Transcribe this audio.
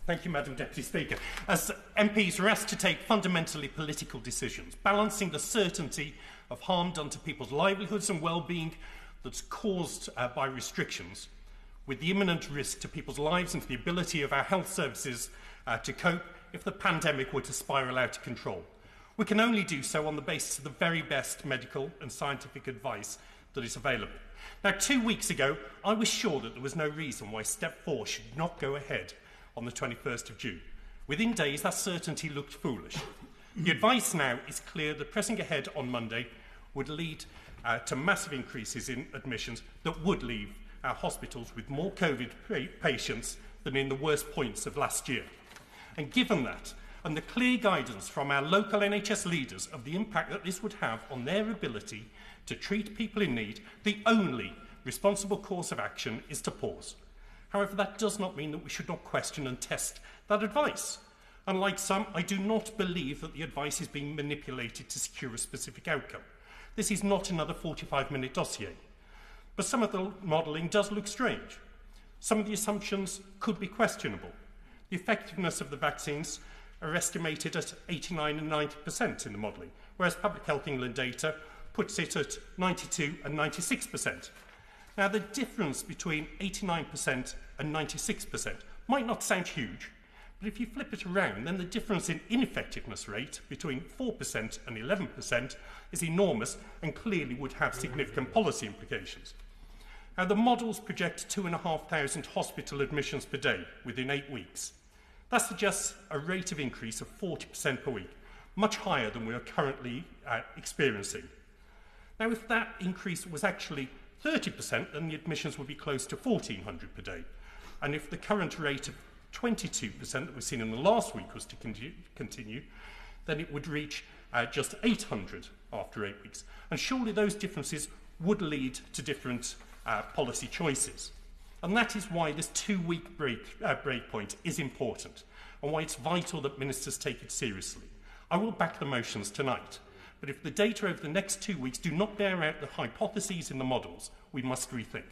Thank you, Madam Deputy Speaker. As MPs are asked to take fundamentally political decisions, balancing the certainty of harm done to people's livelihoods and well-being that's caused by restrictions, with the imminent risk to people's lives and to the ability of our health services to cope if the pandemic were to spiral out of control. We can only do so on the basis of the very best medical and scientific advice that is available. Now, 2 weeks ago, I was sure that there was no reason why Step 4 should not go ahead on the 21st of June. Within days, that certainty looked foolish. The advice now is clear that pressing ahead on Monday would lead to massive increases in admissions that would leave our hospitals with more COVID patients than in the worst points of last year. And given that, and the clear guidance from our local NHS leaders of the impact that this would have on their ability to treat people in need, the only responsible course of action is to pause. However, that does not mean that we should not question and test that advice. Unlike some, I do not believe that the advice is being manipulated to secure a specific outcome. This is not another 45-minute dossier. But some of the modelling does look strange. Some of the assumptions could be questionable. The effectiveness of the vaccines are estimated at 89% and 90% in the modelling, whereas Public Health England data puts it at 92% and 96%. Now, the difference between 89% and 96% might not sound huge, but if you flip it around, then the difference in ineffectiveness rate between 4% and 11% is enormous and clearly would have significant policy implications. Now, the models project 2,500 hospital admissions per day within 8 weeks. That suggests a rate of increase of 40% per week, much higher than we are currently experiencing. Now, if that increase was actually 30%, then the admissions would be close to 1,400 per day. And if the current rate of 22% that we've seen in the last week was to continue, then it would reach just 800 after 8 weeks. And surely those differences would lead to different policy choices. And that is why this 2-week breakpoint is important, and why it's vital that ministers take it seriously. I will back the motions tonight. But if the data over the next 2 weeks do not bear out the hypotheses in the models, we must rethink.